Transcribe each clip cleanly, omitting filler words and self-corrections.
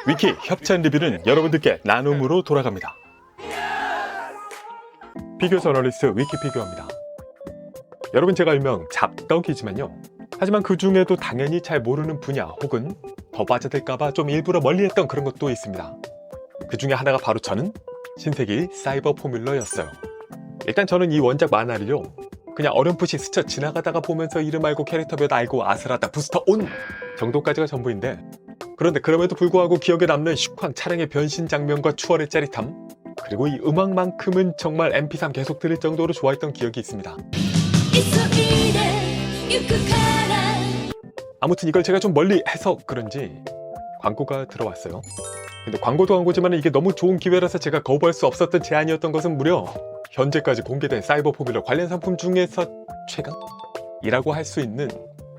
위키 협찬 리뷰는 여러분들께 나눔으로 돌아갑니다. 피규어 저널리스트 위키피규어입니다. 여러분, 제가 일명 잡덕이지만요, 하지만 그 중에도 당연히 잘 모르는 분야 혹은 더 빠져들까봐 좀 일부러 멀리했던 그런 것도 있습니다. 그 중에 하나가 바로 저는 신세기 사이버 포뮬러였어요. 일단 저는 이 원작 만화를요, 그냥 어렴풋이 스쳐 지나가다가 보면서 이름 알고 캐릭터별 알고 아슬하다 부스터 온 정도까지가 전부인데, 그런데 그럼에도 불구하고 기억에 남는 슈쾅 차량의 변신 장면과 추월의 짜릿함, 그리고 이 음악만큼은 정말 MP3 계속 들을 정도로 좋아했던 기억이 있습니다. 아무튼 이걸 제가 좀 멀리 해서 그런지 광고가 들어왔어요. 근데 광고도 광고지만 이게 너무 좋은 기회라서 제가 거부할 수 없었던 제안이었던 것은 무려 현재까지 공개된 사이버 포뮬러 관련 상품 중에서 최강이라고 할 수 있는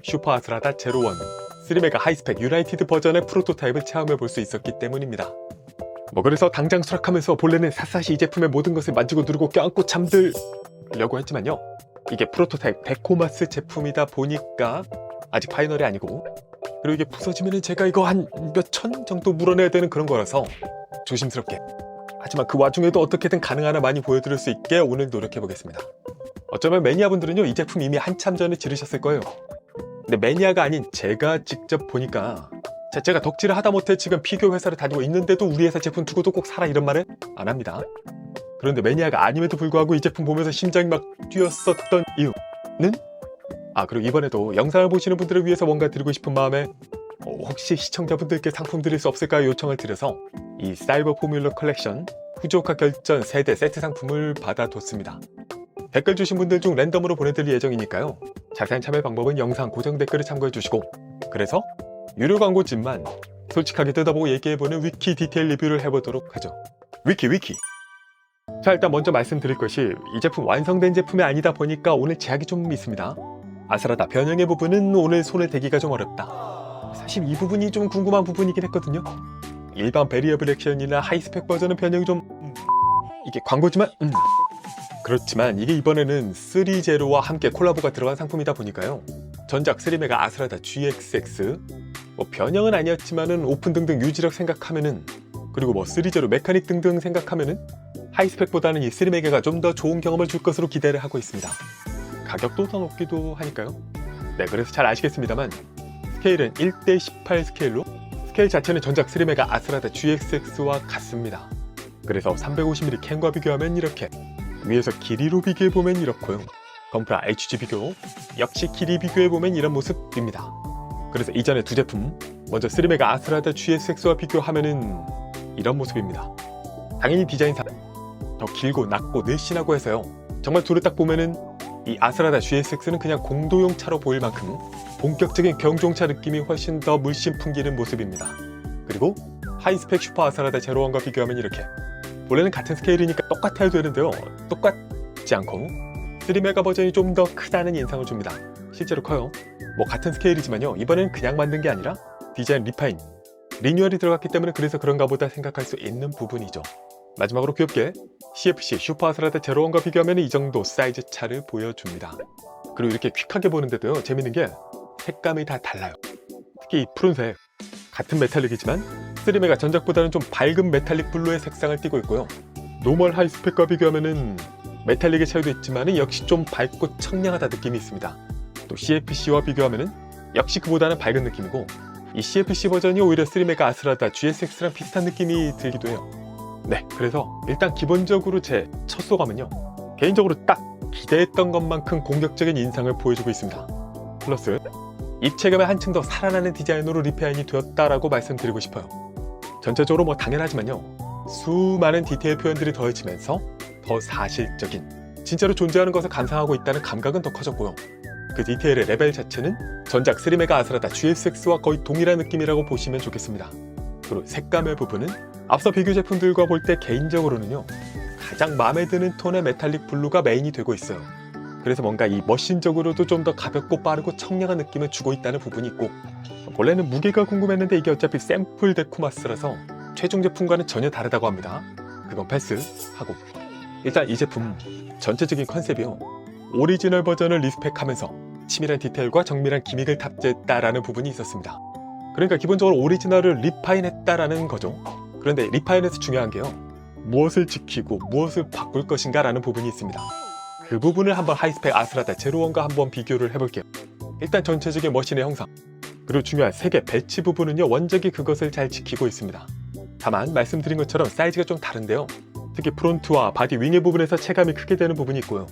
슈퍼 아스라다 제로원 3메가 하이스펙 유나이티드 버전의 프로토타입을 체험해 볼 수 있었기 때문입니다. 그래서 당장 수락하면서 본래는 샅샅이 이 제품의 모든 것을 만지고 누르고 껴안고 잠들려고 했지만요, 이게 프로토타입 데코마스 제품이다 보니까 아직 파이널이 아니고, 그리고 이게 부서지면 제가 이거 한 몇천 정도 물어내야 되는 그런 거라서 조심스럽게, 하지만 그 와중에도 어떻게든 가능하나 많이 보여드릴 수 있게 오늘 노력해보겠습니다. 어쩌면 매니아분들은요, 이 제품 이미 한참 전에 지르셨을 거예요. 근데 매니아가 아닌 제가 직접 보니까, 제가 덕질을 하다못해 지금 피규어 회사를 다니고 있는데도 우리 회사 제품 두고도 꼭 사라 이런 말을 안 합니다. 그런데 매니아가 아님에도 불구하고 이 제품 보면서 심장이 막 뛰었었던 이유는? 그리고 이번에도 영상을 보시는 분들을 위해서 뭔가 드리고 싶은 마음에 혹시 시청자분들께 상품 드릴 수 없을까요? 요청을 드려서 이 사이버 포뮬러 컬렉션 후지오카 결전 세대 세트 상품을 받아뒀습니다. 댓글 주신 분들 중 랜덤으로 보내드릴 예정이니까요, 자세한 참여 방법은 영상 고정 댓글을 참고해주시고, 그래서 유료 광고지만 솔직하게 뜯어보고 얘기해보는 위키 디테일 리뷰를 해보도록 하죠. 위키. 자, 일단 먼저 말씀드릴 것이, 이 제품 완성된 제품이 아니다 보니까 오늘 제약이 좀 있습니다. 아스라다 변형의 부분은 오늘 손을 대기가 좀 어렵다. 사실 이 부분이 좀 궁금한 부분이긴 했거든요. 일반 베리어블 액션이나 하이스펙 버전은 변형이 좀 이게 광고지만 그렇지만 이게 이번에는 3제로와 함께 콜라보가 들어간 상품이다 보니까요, 전작 3메가 아스라다 GXX 변형은 아니었지만은 오픈 등등 유지력 생각하면은, 그리고 3제로 메카닉 등등 생각하면은 하이스펙보다는 이 3메가가 좀 더 좋은 경험을 줄 것으로 기대를 하고 있습니다. 가격도 더 높기도 하니까요. 네, 그래서 잘 아시겠습니다만 스케일은 1:18 스케일로, 스케일 자체는 전작 3메가 아스라다 GXX와 같습니다. 그래서 350mm 캔과 비교하면 이렇게, 위에서 길이로 비교해보면 이렇고요, 건프라 HG 비교 역시 길이 비교해보면 이런 모습입니다. 그래서 이전의 두 제품, 먼저 3메가 아스라다 GXX와 비교하면은 이런 모습입니다. 당연히 디자인상 더 길고 낮고 늘씬하고 해서요, 정말 둘을 딱 보면은 이 아스라다 GXX는 그냥 공도용 차로 보일 만큼 본격적인 경종차 느낌이 훨씬 더 물씬 풍기는 모습입니다. 그리고 하이스펙 슈퍼 아스라다 제로원과 비교하면 이렇게, 원래는 같은 스케일이니까 똑같아야 되는데요, 똑같지 않고 3메가 버전이 좀 더 크다는 인상을 줍니다. 실제로 커요. 같은 스케일이지만요, 이번엔 그냥 만든 게 아니라 디자인 리파인, 리뉴얼이 들어갔기 때문에 그래서 그런가 보다 생각할 수 있는 부분이죠. 마지막으로 귀엽게 CFC 슈퍼 아스라다 제로원과 비교하면 이 정도 사이즈 차를 보여줍니다. 그리고 이렇게 퀵하게 보는데도요, 재밌는 게 색감이 다 달라요. 특히 이 푸른색, 같은 메탈릭이지만 3메가 전작보다는 좀 밝은 메탈릭 블루의 색상을 띠고 있고요, 노멀 하이스펙과 비교하면은 메탈릭의 차이도 있지만 역시 좀 밝고 청량하다 느낌이 있습니다. 또 CFC와 비교하면은 역시 그보다는 밝은 느낌이고, 이 CFC 버전이 오히려 3메가 아스라다 GSX랑 비슷한 느낌이 들기도 해요. 네, 그래서 일단 기본적으로 제 첫 소감은요, 개인적으로 딱 기대했던 것만큼 공격적인 인상을 보여주고 있습니다. 플러스 입체감의 한층 더 살아나는 디자인으로 리페인이 되었다라고 말씀드리고 싶어요. 전체적으로 당연하지만요, 수많은 디테일 표현들이 더해지면서 더 사실적인, 진짜로 존재하는 것을 감상하고 있다는 감각은 더 커졌고요, 그 디테일의 레벨 자체는 전작 3메가 아스라다 GSX와 거의 동일한 느낌이라고 보시면 좋겠습니다. 그리고 색감의 부분은 앞서 비교 제품들과 볼 때 개인적으로는요, 가장 마음에 드는 톤의 메탈릭 블루가 메인이 되고 있어요. 그래서 뭔가 이 머신적으로도 좀 더 가볍고 빠르고 청량한 느낌을 주고 있다는 부분이 있고, 원래는 무게가 궁금했는데 이게 어차피 샘플 데코마스라서 최종 제품과는 전혀 다르다고 합니다. 그건 패스하고, 일단 이 제품 전체적인 컨셉이요, 오리지널 버전을 리스펙하면서 치밀한 디테일과 정밀한 기믹을 탑재했다라는 부분이 있었습니다. 그러니까 기본적으로 오리지널을 리파인했다라는 거죠. 그런데 리파인에서 중요한 게요, 무엇을 지키고 무엇을 바꿀 것인가 라는 부분이 있습니다. 그 부분을 한번 하이스펙 아스라다 제로원과 한번 비교를 해볼게요. 일단 전체적인 머신의 형상, 그리고 중요한 색의 배치 부분은요, 원작이 그것을 잘 지키고 있습니다. 다만 말씀드린 것처럼 사이즈가 좀 다른데요, 특히 프론트와 바디 윙의 부분에서 체감이 크게 되는 부분이 있고요,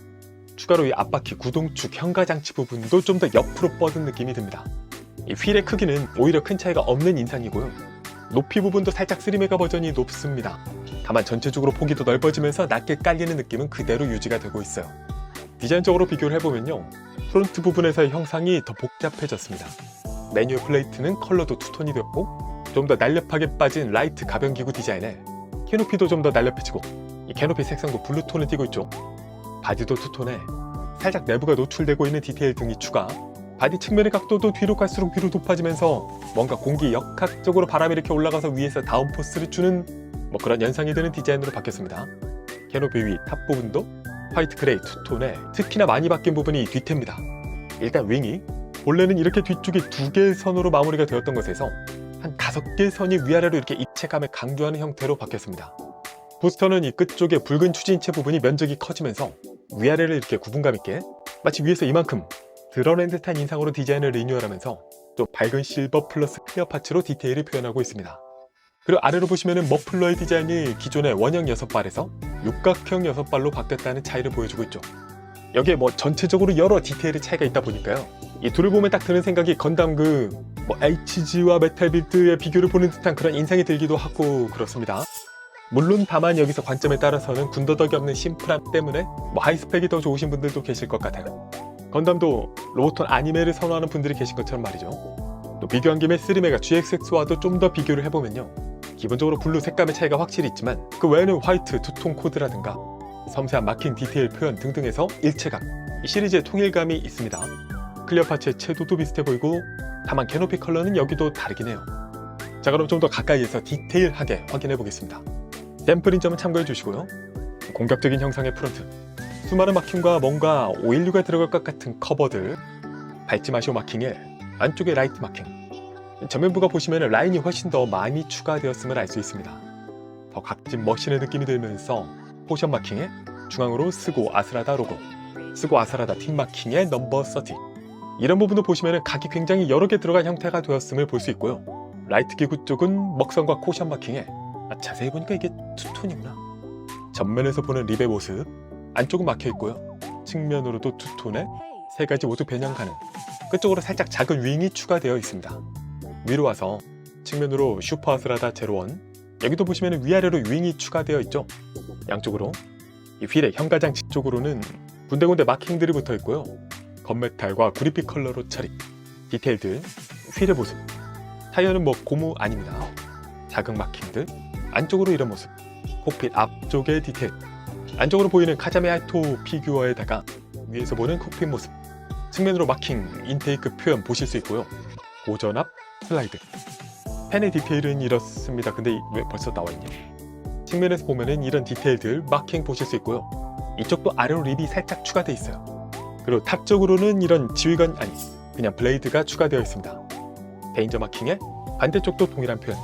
추가로 이 앞바퀴 구동축 현가장치 부분도 좀 더 옆으로 뻗은 느낌이 듭니다. 이 휠의 크기는 오히려 큰 차이가 없는 인상이고요, 높이 부분도 살짝 3메가 버전이 높습니다. 다만 전체적으로 폭이 더 넓어지면서 낮게 깔리는 느낌은 그대로 유지가 되고 있어요. 디자인적으로 비교를 해보면요, 프론트 부분에서의 형상이 더 복잡해졌습니다. 매뉴얼 플레이트는 컬러도 투톤이 되었고, 좀 더 날렵하게 빠진 라이트 가변기구 디자인에 캐노피도 좀 더 날렵해지고, 이 캐노피 색상도 블루톤을 띠고 있죠. 바디도 투톤에 살짝 내부가 노출되고 있는 디테일 등이 추가, 바디 측면의 각도도 뒤로 갈수록 뒤로 높아지면서 뭔가 공기 역학적으로 바람이 이렇게 올라가서 위에서 다운포스를 주는 그런 연상이 되는 디자인으로 바뀌었습니다. 캐노피 위 탑 부분도 화이트 그레이 투톤에 특히나 많이 바뀐 부분이 뒤태입니다. 일단 윙이 원래는 이렇게 뒤쪽이 2개의 선으로 마무리가 되었던 것에서 한 5개의 선이 위아래로 이렇게 입체감을 강조하는 형태로 바뀌었습니다. 부스터는 이 끝쪽에 붉은 추진체 부분이 면적이 커지면서 위아래를 이렇게 구분감 있게 마치 위에서 이만큼 드러낸 듯한 인상으로 디자인을 리뉴얼하면서 좀 밝은 실버 플러스 클리어 파츠로 디테일을 표현하고 있습니다. 그리고 아래로 보시면은 머플러의 디자인이 기존의 원형 6발에서 육각형 6발로 바뀌었다는 차이를 보여주고 있죠. 여기에 전체적으로 여러 디테일의 차이가 있다 보니까요, 이 둘을 보면 딱 드는 생각이 건담 HG와 메탈 빌드의 비교를 보는 듯한 그런 인상이 들기도 하고 그렇습니다. 물론 다만 여기서 관점에 따라서는 군더더기 없는 심플함 때문에 하이스펙이 더 좋으신 분들도 계실 것 같아요. 건담도 로보톤 아니메를 선호하는 분들이 계신 것처럼 말이죠. 또 비교한 김에 3메가 GXX와도 좀 더 비교를 해보면요, 기본적으로 블루 색감의 차이가 확실히 있지만 그 외에는 화이트 투톤 코드라든가 섬세한 마킹 디테일 표현 등등에서 일체감, 이 시리즈의 통일감이 있습니다. 클리어 파츠의 채도도 비슷해 보이고, 다만 캐노피 컬러는 여기도 다르긴 해요. 자, 그럼 좀 더 가까이에서 디테일하게 확인해 보겠습니다. 샘플인 점은 참고해 주시고요. 공격적인 형상의 프론트, 수많은 마킹과 뭔가 오일류가 들어갈 것 같은 커버들, 밟지 마시오 마킹에 안쪽에 라이트 마킹, 전면부가 보시면 라인이 훨씬 더 많이 추가되었음을 알 수 있습니다. 더 각진 머신의 느낌이 들면서 포션 마킹에 중앙으로 스고 아스라다 로고, 스고 아스라다 팀 마킹에 넘버 30, 이런 부분도 보시면 각이 굉장히 여러 개 들어간 형태가 되었음을 볼 수 있고요. 라이트 기구 쪽은 먹선과 코션 마킹에 자세히 보니까 이게 투톤이구나. 전면에서 보는 립의 모습, 안쪽은 막혀있고요, 측면으로도 투톤에 3가지 모두 변형 가능, 끝쪽으로 살짝 작은 윙이 추가되어 있습니다. 위로 와서 측면으로 슈퍼 아스라다 제로원, 여기도 보시면 위아래로 윙이 추가되어 있죠. 양쪽으로 이 휠의 현가장치 쪽으로는 군데군데 마킹들이 붙어 있고요, 건메탈과 구리빛 컬러로 처리, 디테일들, 휠의 모습, 타이어는 고무 아닙니다. 자극 마킹들, 안쪽으로 이런 모습, 콕핏 앞쪽의 디테일, 안쪽으로 보이는 카자메 하토 피규어에다가 위에서 보는 콕핏 모습, 측면으로 마킹, 인테이크 표현 보실 수 있고요, 고전 앞 슬라이드, 펜의 디테일은 이렇습니다. 근데 왜 벌써 나와있냐? 측면에서 보면은 이런 디테일들 마킹 보실 수 있고요, 이쪽도 아래로 립이 살짝 추가되어 있어요. 그리고 탑 쪽으로는 이런 지휘관 그냥 블레이드가 추가되어 있습니다. 데인저 마킹에 반대쪽도 동일한 표현.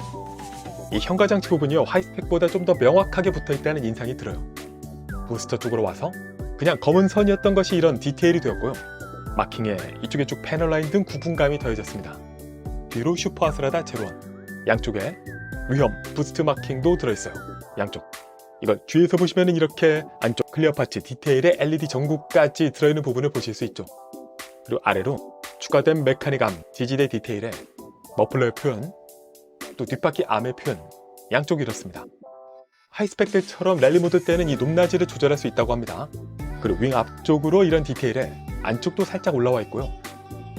이 현가장치 부분이요, 하이스펙보다 좀 더 명확하게 붙어있다는 인상이 들어요. 부스터 쪽으로 와서 그냥 검은 선이었던 것이 이런 디테일이 되었고요, 마킹에 이쪽에 쭉 패널 라인 등 구분감이 더해졌습니다. 뒤로 슈퍼 아스라다 제로원, 양쪽에 위험 부스트 마킹도 들어있어요. 양쪽, 이건 뒤에서 보시면 이렇게 안쪽 클리어 파츠 디테일에 LED 전구까지 들어있는 부분을 보실 수 있죠. 그리고 아래로 추가된 메카닉암 지지대 디테일에 머플러의 표현, 또 뒷바퀴 암의 표현, 양쪽이 이렇습니다. 하이스펙들처럼 랠리 모드 때는 이 높낮이를 조절할 수 있다고 합니다. 그리고 윙 앞쪽으로 이런 디테일에 안쪽도 살짝 올라와 있고요,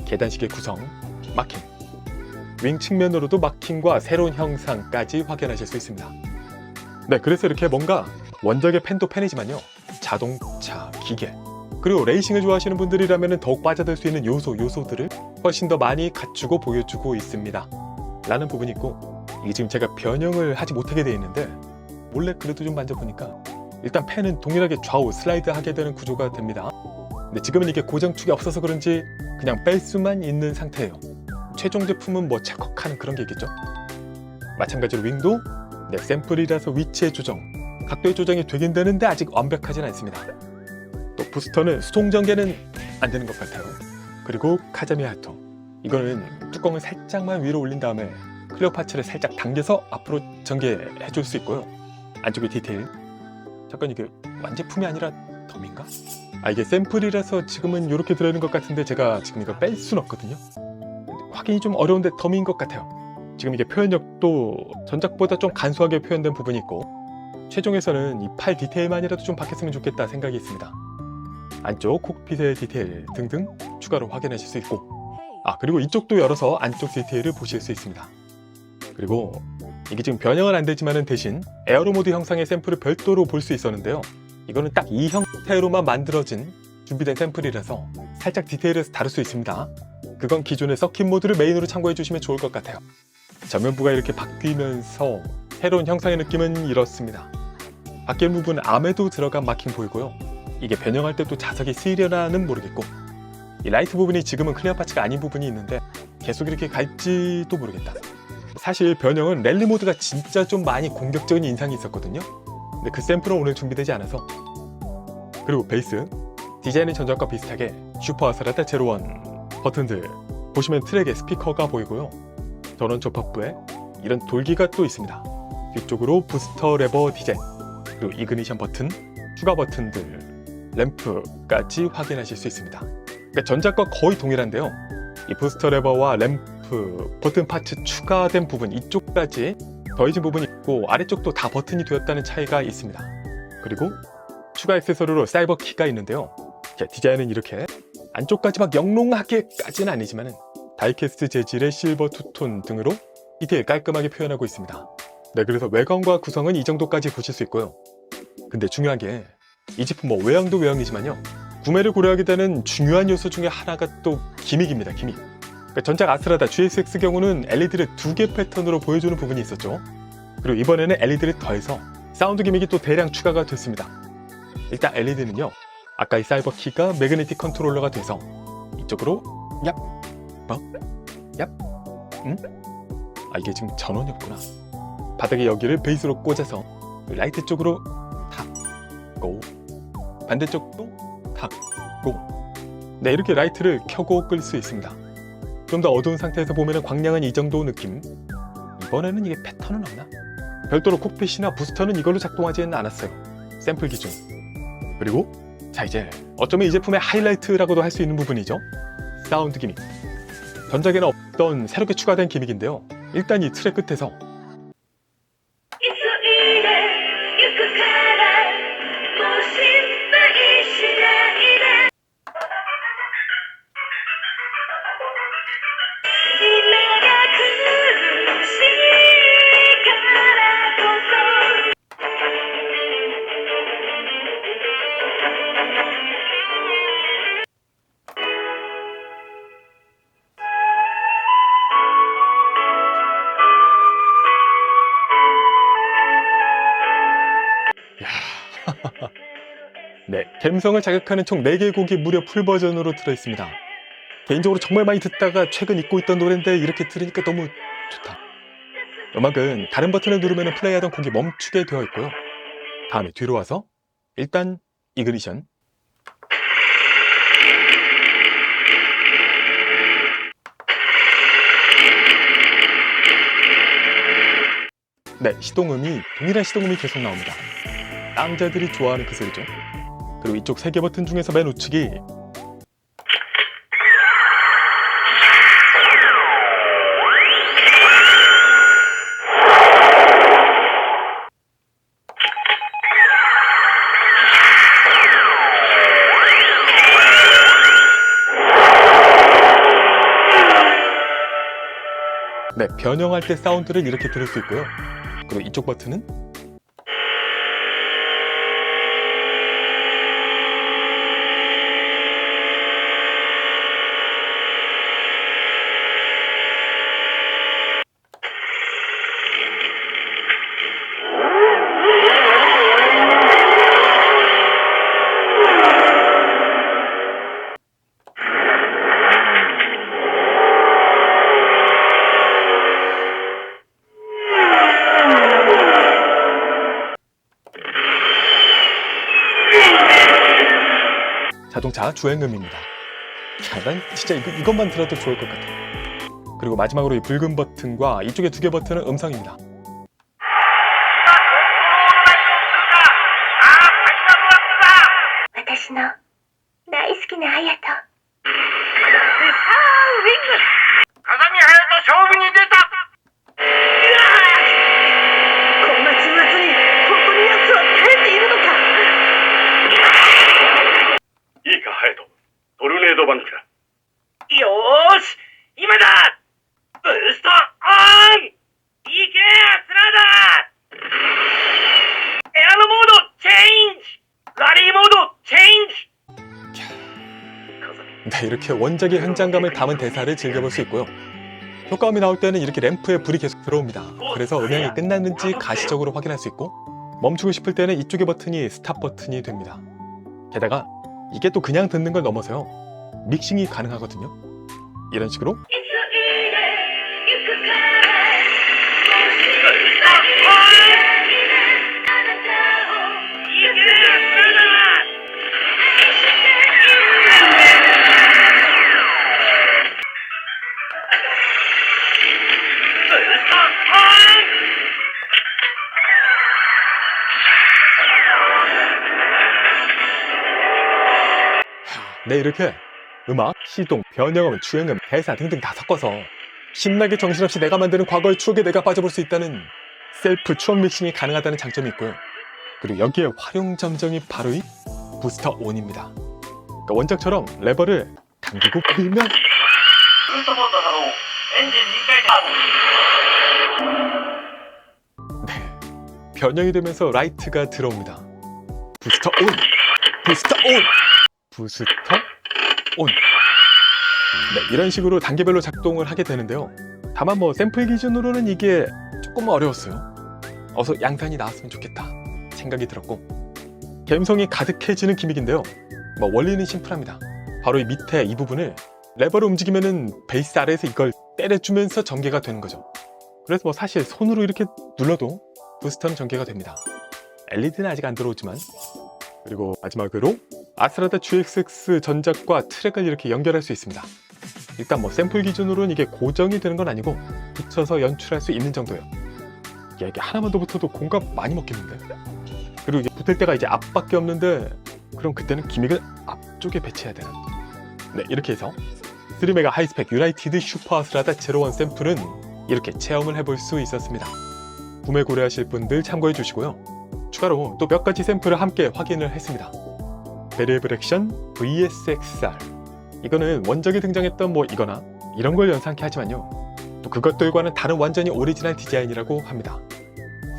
계단식의 구성, 마킹, 윙 측면으로도 마킹과 새로운 형상까지 확인하실 수 있습니다. 네, 그래서 이렇게 뭔가 원작의 펜도 펜이지만요, 자동차, 기계, 그리고 레이싱을 좋아하시는 분들이라면 더욱 빠져들 수 있는 요소들을 훨씬 더 많이 갖추고 보여주고 있습니다 라는 부분이 있고, 이게 지금 제가 변형을 하지 못하게 되어 있는데 몰래 그래도 좀 만져보니까 일단 펜은 동일하게 좌우 슬라이드 하게 되는 구조가 됩니다. 근데 지금은 이게 고정축이 없어서 그런지 그냥 뺄 수만 있는 상태예요. 최종 제품은 뭐 찰컥하는 그런 게 있겠죠. 마찬가지로 윙도 샘플이라서 위치의 조정, 각도의 조정이 되긴 되는데 아직 완벽하진 않습니다. 또 부스터는 수동 전개는 안 되는 것 같아요. 그리고 카자미 하토, 이거는 뚜껑을 살짝만 위로 올린 다음에 클리어 파츠를 살짝 당겨서 앞으로 전개해 줄 수 있고요. 안쪽의 디테일, 잠깐 이게 완제품이 아니라 덤인가? 이게 샘플이라서 지금은 이렇게 들어있는 것 같은데 제가 지금 이걸 뺄 수는 없거든요. 확인이 좀 어려운데 덤인 것 같아요. 지금 이게 표현력도 전작보다 좀 간소하게 표현된 부분이 있고, 최종에서는 이 팔 디테일만이라도 좀 바뀌었으면 좋겠다 생각이 있습니다. 안쪽 콕핏의 디테일 등등 추가로 확인하실 수 있고, 그리고 이쪽도 열어서 안쪽 디테일을 보실 수 있습니다. 그리고 이게 지금 변형은 안 되지만 대신 에어로 모드 형상의 샘플을 별도로 볼 수 있었는데요. 이거는 딱 이 형태로만 만들어진 준비된 샘플이라서 살짝 디테일에서 다를 수 있습니다. 그건 기존의 서킷 모드를 메인으로 참고해 주시면 좋을 것 같아요. 전면부가 이렇게 바뀌면서 새로운 형상의 느낌은 이렇습니다. 바뀐 부분은 암에도 들어간 마킹 보이고요. 이게 변형할 때 또 자석이 쓰이려나는 모르겠고, 이 라이트 부분이 지금은 클리어 파츠가 아닌 부분이 있는데 계속 이렇게 갈지도 모르겠다. 사실 변형은 랠리 모드가 진짜 좀 많이 공격적인 인상이 있었거든요. 근데 그 샘플은 오늘 준비되지 않아서. 그리고 베이스 디자인은 전작과 비슷하게 슈퍼 아스라다 제로원 버튼들 보시면 트랙에 스피커가 보이고요. 전원 접합부에 이런 돌기가 또 있습니다. 뒤쪽으로 부스터 레버 디자인, 그리고 이그니션 버튼, 추가 버튼들, 램프까지 확인하실 수 있습니다. 그러니까 전작과 거의 동일한데요. 이 부스터 레버와 램프, 버튼 파츠 추가된 부분 이쪽까지 더해진 부분이 있고, 아래쪽도 다 버튼이 되었다는 차이가 있습니다. 그리고 추가 액세서리로 사이버 키가 있는데요. 자, 디자인은 이렇게 안쪽까지 막 영롱하게까지는 아니지만 다이캐스트 재질의 실버 투톤 등으로 디테일 깔끔하게 표현하고 있습니다. 네, 그래서 외관과 구성은 이 정도까지 보실 수 있고요. 근데 중요한 게 이 제품 뭐 외형도 외형이지만요, 구매를 고려하게 되는 중요한 요소 중에 하나가 또 기믹입니다. 기믹. 그러니까 전작 아스라다 GSX 경우는 LED를 2개 패턴으로 보여주는 부분이 있었죠. 그리고 이번에는 LED를 더해서 사운드 기믹이 또 대량 추가가 됐습니다. 일단 LED는요, 아까 이 사이버 키가 매그네틱 컨트롤러가 돼서 이쪽으로 얍, 이게 지금 전원이 없구나. 바닥에 여기를 베이스로 꽂아서 라이트 쪽으로 탁 고, 반대쪽도 탁 고. 네, 이렇게 라이트를 켜고 끌 수 있습니다. 좀 더 어두운 상태에서 보면 광량은 이 정도 느낌. 이번에는 이게 패턴은 없나? 별도로 콕핏이나 부스터는 이걸로 작동하지는 않았어요. 샘플 기준. 그리고 자, 이제 어쩌면 이 제품의 하이라이트라고도 할 수 있는 부분이죠. 사운드 기믹. 전작에는 없던 새롭게 추가된 기믹인데요. 일단 이 트랙 끝에서 네, 감성을 자극하는 총 4개의 곡이 무려 풀버전으로 들어있습니다. 개인적으로 정말 많이 듣다가 최근 잊고 있던 노래인데 이렇게 들으니까 너무 좋다. 음악은 다른 버튼을 누르면 플레이하던 곡이 멈추게 되어 있고요. 다음에 뒤로 와서 일단 이그니션, 네, 시동음이 동일한 시동음이 계속 나옵니다. 남자들이 좋아하는 그 소리죠. 그리고 이쪽 3개 버튼 중에서 맨 우측이 네, 변형할 때 사운드를 이렇게 들을 수 있고요. 그리고 이쪽 버튼은 자동차 주행음입니다. 야, 난 진짜 이것만 들어도 좋을 것 같아. 그리고 마지막으로 이 붉은 버튼과 이쪽에 2개 버튼은 음성입니다. 私の大好きな隼人。風見隼人勝負に出た。こんな重圧に本当に奴は耐えているのか。いいか隼人、トルネードバンクだ。よーし、今だ。ブーストオン。いけアスラダ。エアロモードチェンジ。ラリーモードチェンジ. 네, 이렇게 원작의 현장감을 담은 대사를 즐겨볼 수 있고요. 효과음이 나올 때는 이렇게 램프에 불이 계속 들어옵니다. 그래서 음향이 끝났는지 가시적으로 확인할 수 있고, 멈추고 싶을 때는 이쪽의 버튼이 스탑 버튼이 됩니다. 게다가 이게 또 그냥 듣는 걸 넘어서요, 믹싱이 가능하거든요. 이런 식으로 네, 이렇게 음악, 시동, 변형음, 주행음, 대사 등등 다 섞어서 신나게 정신없이 내가 만드는 과거의 추억에 내가 빠져볼 수 있다는 셀프 추억 믹싱이 가능하다는 장점이 있고요. 그리고 여기에 활용 점정이 바로 이 부스터 온입니다. 그러니까 원작처럼 레버를 당기고 밀면 네, 변형이 되면서 라이트가 들어옵니다. 부스터 온! 부스터 온! 부스터 온! 네, 이런 식으로 단계별로 작동을 하게 되는데요. 다만 뭐 샘플 기준으로는 이게 조금 어려웠어요. 어서 양산이 나왔으면 좋겠다 생각이 들었고, 감성이 가득해지는 기믹인데요. 뭐 원리는 심플합니다. 바로 이 밑에 이 부분을 레버를 움직이면은 베이스 아래에서 이걸 때려주면서 전개가 되는 거죠. 그래서 뭐 사실 손으로 이렇게 눌러도 부스터는 전개가 됩니다. LED는 아직 안 들어오지만. 그리고 마지막으로 아스라다 GXX 전작과 트랙을 이렇게 연결할 수 있습니다. 일단 뭐 샘플 기준으로는 이게 고정이 되는 건 아니고 붙여서 연출할 수 있는 정도예요. 이게 하나만 더 붙어도 공값 많이 먹겠는데. 그리고 이게 붙을 때가 이제 앞밖에 없는데, 그럼 그때는 기믹을 앞쪽에 배치해야 되나? 네, 이렇게 해서 3메가 하이스펙 유나이티드 슈퍼 아스라다 제로원 샘플은 이렇게 체험을 해볼 수 있었습니다. 구매 고려하실 분들 참고해 주시고요. 추가로 또 몇 가지 샘플을 함께 확인을 했습니다. 베리에블 액션 VSXR, 이거는 원작에 등장했던 뭐 이거나 이런 걸 연상케 하지만요, 또 그것들과는 다른 완전히 오리지널 디자인이라고 합니다.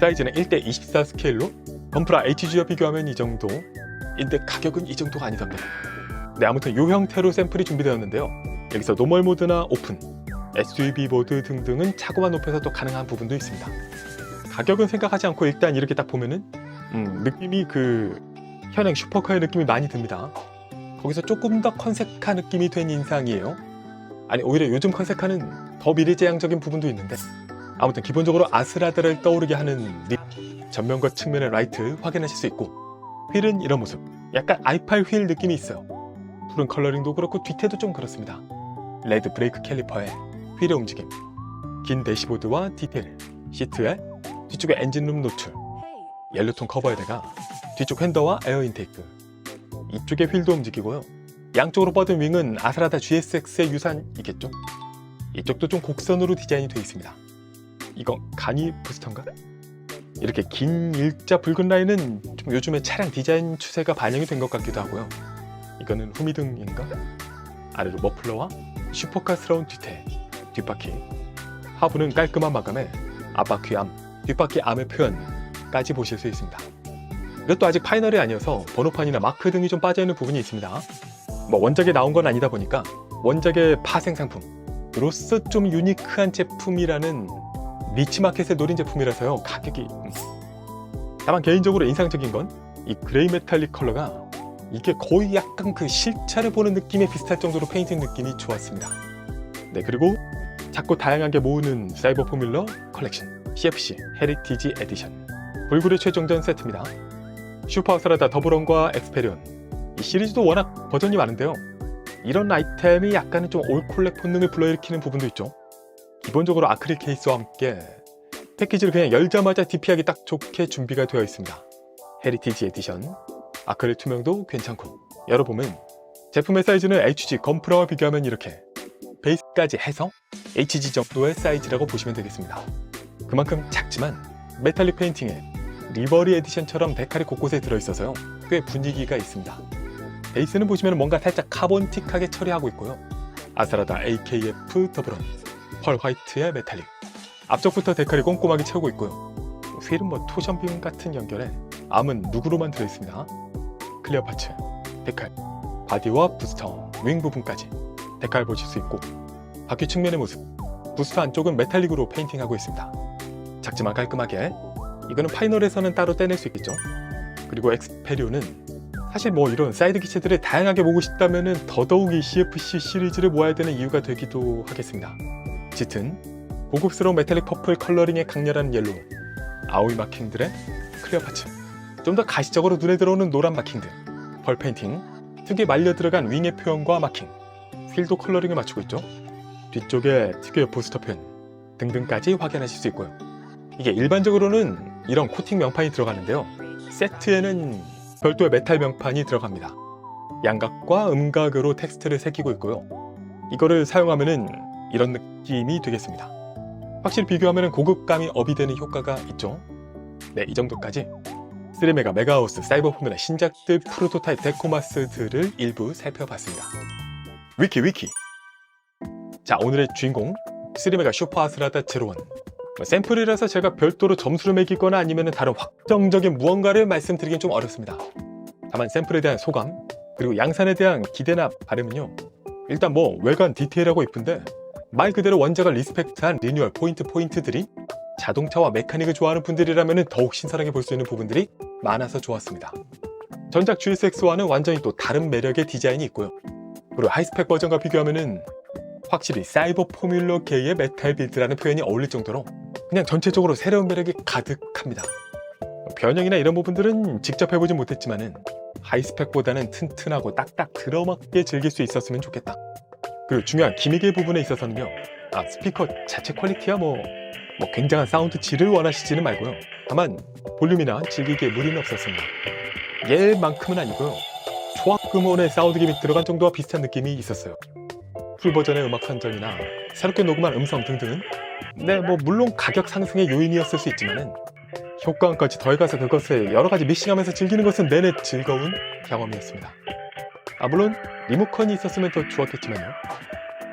사이즈는 1:24 스케일로 건프라 HG와 비교하면 이 정도인데 가격은 이 정도가 아니던데. 네, 아무튼 이 형태로 샘플이 준비되었는데요. 여기서 노멀 모드나 오픈, SUV 모드 등등은 차고만 높여서 또 가능한 부분도 있습니다. 가격은 생각하지 않고 일단 이렇게 딱 보면은 느낌이 그 현행 슈퍼카의 느낌이 많이 듭니다. 거기서 조금 더 컨셉카 느낌이 된 인상이에요. 아니, 오히려 요즘 컨셉카는 더 미래지향적인 부분도 있는데, 아무튼 기본적으로 아스라다를 떠오르게 하는 전면과 측면의 라이트 확인하실 수 있고, 휠은 이런 모습, 약간 i8 휠 느낌이 있어요. 푸른 컬러링도 그렇고 뒤태도 좀 그렇습니다. 레드 브레이크 캘리퍼에 휠의 움직임, 긴 대시보드와 디테일, 시트에 뒤쪽에 엔진룸 노출, 옐로톤 커버에다가 뒤쪽 핸더와 에어 인테이크, 이쪽에 휠도 움직이고요. 양쪽으로 뻗은 윙은 아스라다 GSX의 유산이겠죠? 이쪽도 좀 곡선으로 디자인이 되어 있습니다. 이건 간이 부스터인가? 이렇게 긴 일자 붉은 라인은 좀 요즘에 차량 디자인 추세가 반영이 된 것 같기도 하고요. 이거는 후미등인가? 아래로 머플러와 슈퍼카스러운 뒤태, 뒷바퀴, 하부는 깔끔한 마감에 앞바퀴 암, 뒷바퀴 암의 표현까지 보실 수 있습니다. 이것도 아직 파이널이 아니어서 번호판이나 마크 등이 좀 빠져있는 부분이 있습니다. 뭐 원작에 나온 건 아니다 보니까 원작의 파생 상품으로서 좀 유니크한 제품이라는 니치마켓에 노린 제품이라서요, 가격이 다만 개인적으로 인상적인 건 이 그레이 메탈릭 컬러가 이게 거의 약간 그 실차를 보는 느낌에 비슷할 정도로 페인팅 느낌이 좋았습니다. 네, 그리고 작고 다양하게 모으는 사이버 포뮬러 컬렉션 CFC 헤리티지 에디션, 불굴의 최종전 세트입니다. 슈퍼 아스라다 더블원과 엑스페리온, 이 시리즈도 워낙 버전이 많은데요. 이런 아이템이 약간은 좀 올콜렉 본능을 불러일으키는 부분도 있죠. 기본적으로 아크릴 케이스와 함께 패키지를 그냥 열자마자 DP하기 딱 좋게 준비가 되어 있습니다. 헤리티지 에디션, 아크릴 투명도 괜찮고, 열어보면 제품의 사이즈는 HG 건프라와 비교하면 이렇게 베이스까지 해서 HG 정도의 사이즈라고 보시면 되겠습니다. 그만큼 작지만 메탈릭 페인팅에 리버리 에디션처럼 데칼이 곳곳에 들어있어서요, 꽤 분위기가 있습니다. 베이스는 보시면 뭔가 살짝 카본틱하게 처리하고 있고요. 아스라다 AKF 더블원, 펄 화이트의 메탈릭, 앞쪽부터 데칼이 꼼꼼하게 채우고 있고요. 휠은 토션빔 같은 연결에 암은 누구로만 들어있습니다. 클리어 파츠, 데칼, 바디와 부스터, 윙 부분까지 데칼 보실 수 있고, 바퀴 측면의 모습, 부스터 안쪽은 메탈릭으로 페인팅하고 있습니다. 작지만 깔끔하게, 이거는 파이널에서는 따로 떼낼 수 있겠죠. 그리고 엑스페리오는 사실 이런 사이드 기체들을 다양하게 보고 싶다면 더더욱 이 CFC 시리즈를 모아야 되는 이유가 되기도 하겠습니다. 짙은 고급스러운 메탈릭 퍼플 컬러링의 강렬한 옐로우, 아오이 마킹들의 클리어 파츠, 좀 더 가시적으로 눈에 들어오는 노란 마킹들, 펄 페인팅, 특유의 말려 들어간 윙의 표현과 마킹, 휠도 컬러링을 맞추고 있죠. 뒤쪽에 특유의 부스터 표현 등등까지 확인하실 수 있고요. 이게 일반적으로는 이런 코팅 명판이 들어가는데요, 세트에는 별도의 메탈 명판이 들어갑니다. 양각과 음각으로 텍스트를 새기고 있고요. 이거를 사용하면은 이런 느낌이 되겠습니다. 확실히 비교하면 고급감이 업이 되는 효과가 있죠. 네, 이 정도까지 3메가 메가하우스 사이버 포뮬라 신작들 프로토타입 데코마스들을 일부 살펴봤습니다. 위키. 자, 오늘의 주인공 3메가 슈퍼 아스라다 제로원. 샘플이라서 제가 별도로 점수를 매기거나 아니면 다른 확정적인 무언가를 말씀드리긴 좀 어렵습니다. 다만 샘플에 대한 소감, 그리고 양산에 대한 기대나 바람은요, 일단 외관 디테일하고 이쁜데 말 그대로 원작을 리스펙트한 리뉴얼 포인트들이 자동차와 메카닉을 좋아하는 분들이라면 더욱 신선하게 볼 수 있는 부분들이 많아서 좋았습니다. 전작 GSX와는 완전히 또 다른 매력의 디자인이 있고요. 그리고 하이스펙 버전과 비교하면 확실히 사이버 포뮬러계의 메탈 빌드라는 표현이 어울릴 정도로 그냥 전체적으로 새로운 매력이 가득합니다. 변형이나 이런 부분들은 직접 해보진 못했지만은 하이스펙보다는 튼튼하고 딱딱 들어맞게 즐길 수 있었으면 좋겠다. 그리고 중요한 기믹의 부분에 있어서는요, 스피커 자체 퀄리티야 굉장한 사운드 질을 원하시지는 말고요, 다만 볼륨이나 즐기기에 무리는 없었습니다. 얘만큼은 아니고요, 초합금원의 사운드 기믹 들어간 정도와 비슷한 느낌이 있었어요. 풀 버전의 음악 선정이나 새롭게 녹음한 음성 등등은 물론 가격 상승의 요인이었을 수 있지만은 효과음까지 더해가서 그것을 여러가지 믹싱하면서 즐기는 것은 내내 즐거운 경험이었습니다. 물론 리모컨이 있었으면 더 좋았겠지만요.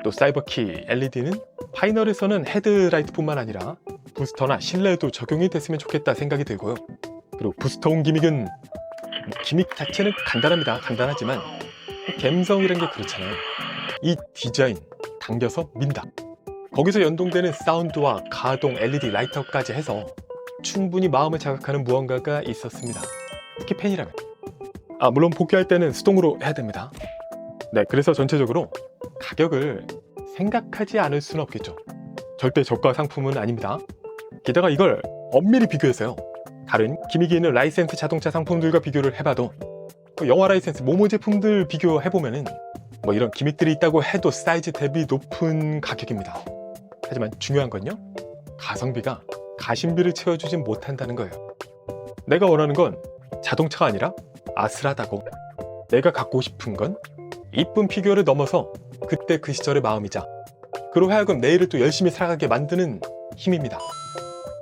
또 사이버키 LED는 파이널에서는 헤드라이트뿐만 아니라 부스터나 실내에도 적용이 됐으면 좋겠다 생각이 들고요. 그리고 부스터 온 기믹은 기믹 자체는 간단하지만 감성이란 게 그렇잖아요. 이 디자인 당겨서 민다. 거기서 연동되는 사운드와 가동 LED 라이트업까지 해서 충분히 마음을 자극하는 무언가가 있었습니다. 특히 팬이라면. 물론 복귀할 때는 수동으로 해야 됩니다. 네, 그래서 전체적으로 가격을 생각하지 않을 수는 없겠죠. 절대 저가 상품은 아닙니다. 게다가 이걸 엄밀히 비교해서요, 다른 기믹이 있는 라이센스 자동차 상품들과 비교를 해봐도 영화 라이센스 모모 제품들 비교해보면은 이런 기믹들이 있다고 해도 사이즈 대비 높은 가격입니다. 하지만 중요한 건요, 가성비가 가심비를 채워주진 못한다는 거예요. 내가 원하는 건 자동차가 아니라 아슬하다고, 내가 갖고 싶은 건 이쁜 피규어를 넘어서 그때 그 시절의 마음이자 그로 하여금 내일을 또 열심히 살아가게 만드는 힘입니다.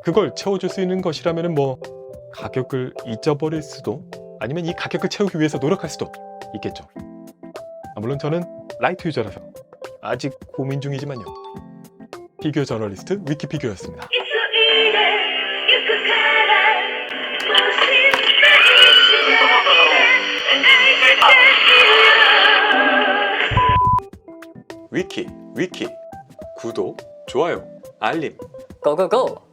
그걸 채워줄 수 있는 것이라면 가격을 잊어버릴 수도, 아니면 이 가격을 채우기 위해서 노력할 수도 있겠죠. 물론 저는 라이트 유저라서 아직 고민 중이지만요. 피규어 저널리스트 위키피규어였습니다. 위키 구독, 좋아요, 알림 고고고!